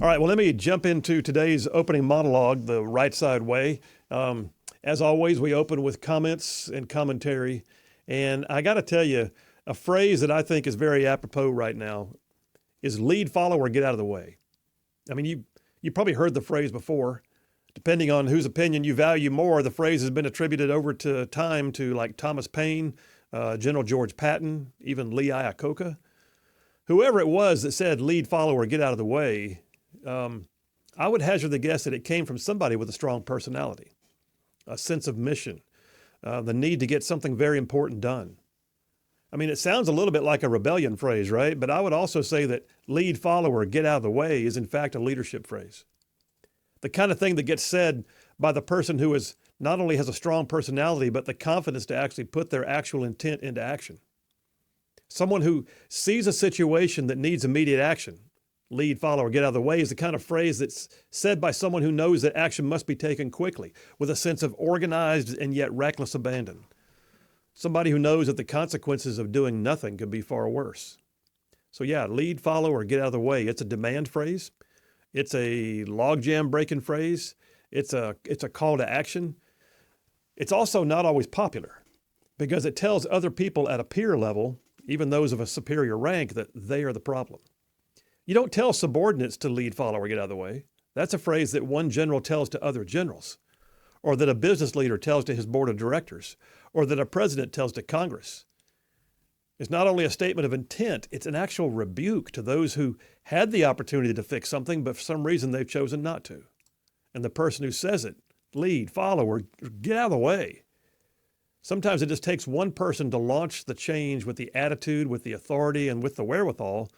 All right, well, let me jump into today's opening monologue, the Rightside way. As always, we open with comments and commentary. And I got to tell you, a phrase that I think is very apropos right now is lead, follow, or get out of the way. I mean, you probably heard the phrase before. Depending on whose opinion you value more, the phrase has been attributed over to time to like Thomas Paine, General George Patton, even Lee Iacocca. Whoever it was that said lead, follow, or get out of the way, I would hazard the guess that it came from somebody with a strong personality, a sense of mission, the need to get something very important done. I mean, it sounds a little bit like a rebellion phrase, right? But I would also say that lead, follow, or get out of the way is in fact a leadership phrase. The kind of thing that gets said by the person who is not only has a strong personality, but the confidence to actually put their actual intent into action. Someone who sees a situation that needs immediate action, lead, follow, or get out of the way, is the kind of phrase that's said by someone who knows that action must be taken quickly, with a sense of organized and yet reckless abandon. Somebody who knows that the consequences of doing nothing could be far worse. So yeah, lead, follow, or get out of the way. It's a demand phrase. It's a logjam breaking phrase. It's a call to action. It's also not always popular because it tells other people at a peer level, even those of a superior rank, that they are the problem. You don't tell subordinates to lead, follow, or get out of the way. That's a phrase that one general tells to other generals, or that a business leader tells to his board of directors, or that a president tells to Congress. It's not only a statement of intent, it's an actual rebuke to those who had the opportunity to fix something, but for some reason they've chosen not to. And the person who says it, lead, follow, or get out of the way. Sometimes it just takes one person to launch the change with the attitude, with the authority, and with the wherewithal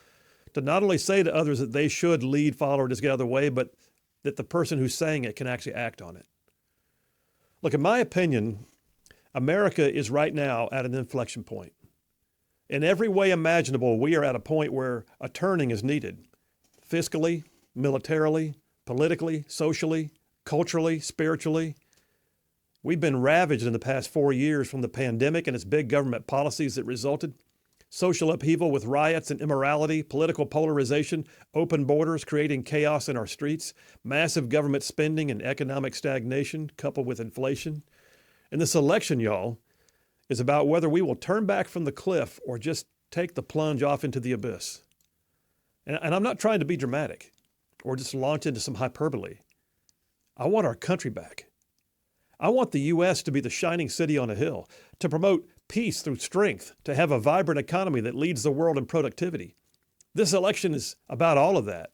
to not only say to others that they should lead, follow, or just get out of the way, but that the person who's saying it can actually act on it. Look, in my opinion, America is right now at an inflection point. In every way imaginable, we are at a point where a turning is needed. Fiscally, militarily, politically, socially, culturally, spiritually. We've been ravaged in the past 4 years from the pandemic and its big government policies that resulted. Social upheaval with riots and immorality, political polarization, open borders creating chaos in our streets, massive government spending and economic stagnation coupled with inflation. And this election, y'all, is about whether we will turn back from the cliff or just take the plunge off into the abyss. And I'm not trying to be dramatic or just launch into some hyperbole. I want our country back. I want the U.S. to be the shining city on a hill, to promote peace through strength, to have a vibrant economy that leads the world in productivity. This election is about all of that,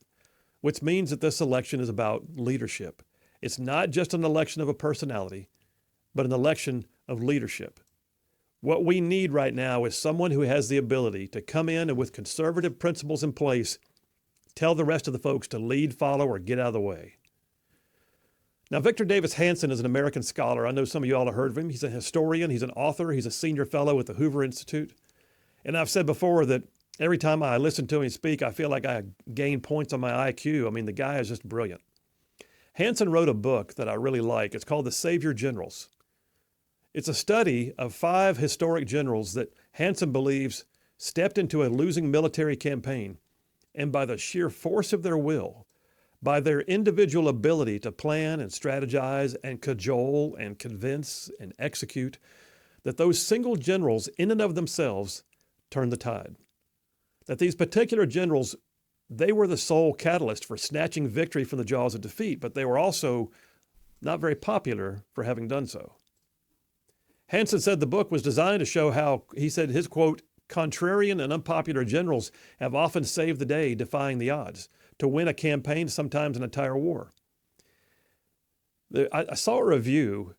which means that this election is about leadership. It's not just an election of a personality, but an election of leadership. What we need right now is someone who has the ability to come in and with conservative principles in place, tell the rest of the folks to lead, follow, or get out of the way. Now, Victor Davis Hanson is an American scholar. I know some of you all have heard of him. He's a historian. He's an author. He's a senior fellow at the Hoover Institute. And I've said before that every time I listen to him speak, I feel like I gain points on my IQ. I mean, the guy is just brilliant. Hanson wrote a book that I really like. It's called The Savior Generals. It's a study of 5 historic generals that Hanson believes stepped into a losing military campaign, and by the sheer force of their will, by their individual ability to plan and strategize and cajole and convince and execute, that those single generals in and of themselves turned the tide. That these particular generals, they were the sole catalyst for snatching victory from the jaws of defeat, but they were also not very popular for having done so. Hanson said the book was designed to show how, he said, his quote, contrarian and unpopular generals have often saved the day defying the odds to win a campaign, sometimes an entire war. I saw a review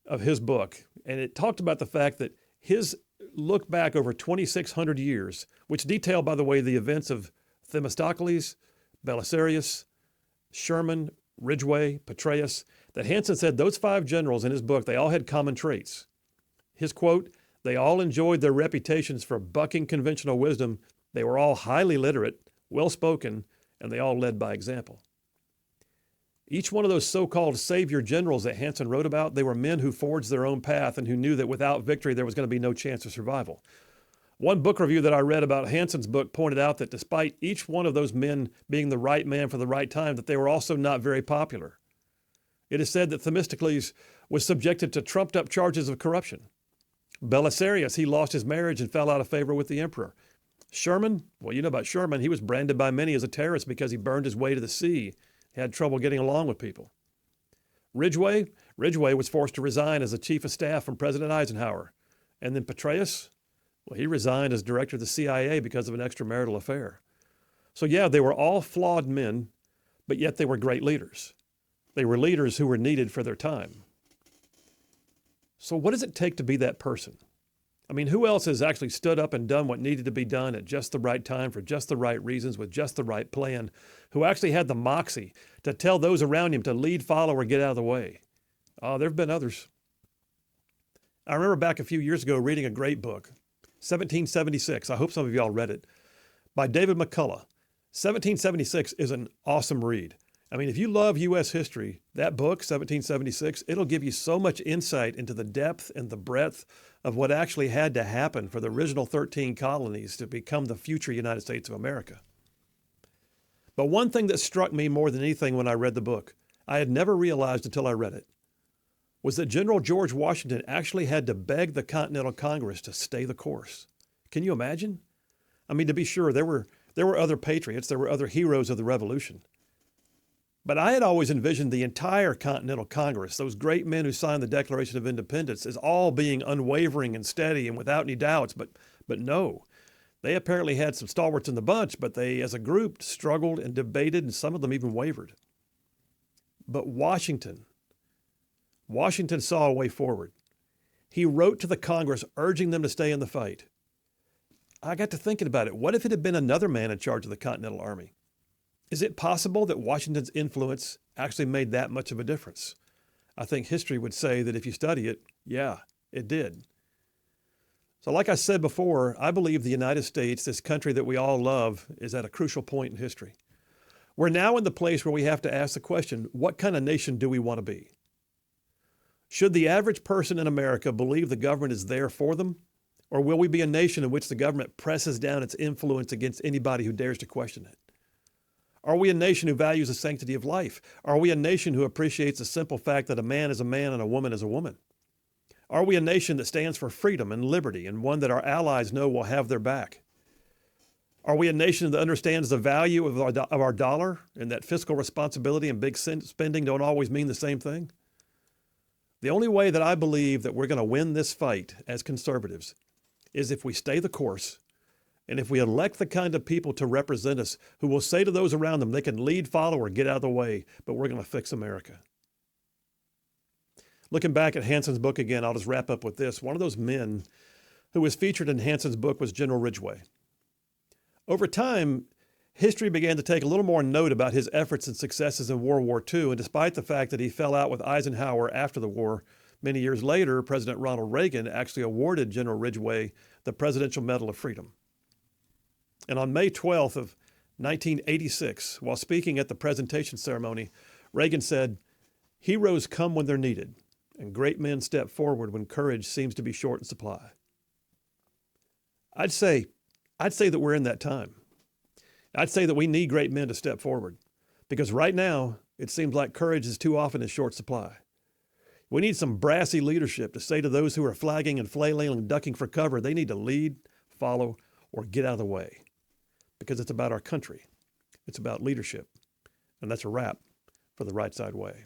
of his book, and it talked about the fact that his look back over 2,600 years, which detailed, by the way, the events of Themistocles, Belisarius, Sherman, Ridgway, Petraeus, that Hanson said those 5 generals in his book, they all had common traits. His quote, they all enjoyed their reputations for bucking conventional wisdom. They were all highly literate, well-spoken, and they all led by example. Each one of those so-called savior generals that Hanson wrote about, they were men who forged their own path and who knew that without victory there was going to be no chance of survival. One book review that I read about Hanson's book pointed out that despite each one of those men being the right man for the right time, that they were also not very popular. It is said that Themistocles was subjected to trumped-up charges of corruption. Belisarius, he lost his marriage and fell out of favor with the emperor. Sherman, well, you know about Sherman. He was branded by many as a terrorist because he burned his way to the sea. He had trouble getting along with people. Ridgway was forced to resign as the chief of staff from President Eisenhower. And then Petraeus, well, he resigned as director of the CIA because of an extramarital affair. So yeah, they were all flawed men, but yet they were great leaders. They were leaders who were needed for their time. So what does it take to be that person? I mean, who else has actually stood up and done what needed to be done at just the right time for just the right reasons with just the right plan, who actually had the moxie to tell those around him to lead, follow, or get out of the way? Oh, there have been others. I remember back a few years ago reading a great book, 1776. I hope some of y'all read it, by David McCullough. 1776 is an awesome read. I mean, if you love U.S. history, that book, 1776, it'll give you so much insight into the depth and the breadth of what actually had to happen for the original 13 colonies to become the future United States of America. But one thing that struck me more than anything when I read the book, I had never realized until I read it, was that General George Washington actually had to beg the Continental Congress to stay the course. Can you imagine? I mean, to be sure, there were other patriots, there were other heroes of the Revolution. But I had always envisioned the entire Continental Congress, those great men who signed the Declaration of Independence, as all being unwavering and steady and without any doubts. But no, they apparently had some stalwarts in the bunch, but they, as a group, struggled and debated, and some of them even wavered. But Washington saw a way forward. He wrote to the Congress urging them to stay in the fight. I got to thinking about it. What if it had been another man in charge of the Continental Army? Is it possible that Washington's influence actually made that much of a difference? I think history would say that if you study it, yeah, it did. So like I said before, I believe the United States, this country that we all love, is at a crucial point in history. We're now in the place where we have to ask the question, what kind of nation do we want to be? Should the average person in America believe the government is there for them? Or will we be a nation in which the government presses down its influence against anybody who dares to question it? Are we a nation who values the sanctity of life? Are we a nation who appreciates the simple fact that a man is a man and a woman is a woman? Are we a nation that stands for freedom and liberty and one that our allies know will have their back? Are we a nation that understands the value of our dollar and that fiscal responsibility and big spending don't always mean the same thing? The only way that I believe that we're going to win this fight as conservatives is if we stay the course and if we elect the kind of people to represent us who will say to those around them they can lead, follow, or get out of the way, but we're going to fix America. Looking back at Hanson's book again, I'll just wrap up with this. One of those men who was featured in Hanson's book was General Ridgway. Over time, history began to take a little more note about his efforts and successes in World War II, and despite the fact that he fell out with Eisenhower after the war, many years later, President Ronald Reagan actually awarded General Ridgway the Presidential Medal of Freedom. And on May 12th of 1986, while speaking at the presentation ceremony, Reagan said, "Heroes come when they're needed, and great men step forward when courage seems to be short in supply." I'd say that we're in that time. I'd say that we need great men to step forward, because right now it seems like courage is too often in short supply. We need some brassy leadership to say to those who are flagging and flailing and ducking for cover, they need to lead, follow, or get out of the way. Because it's about our country. It's about leadership. And that's a wrap for the Rightside Way.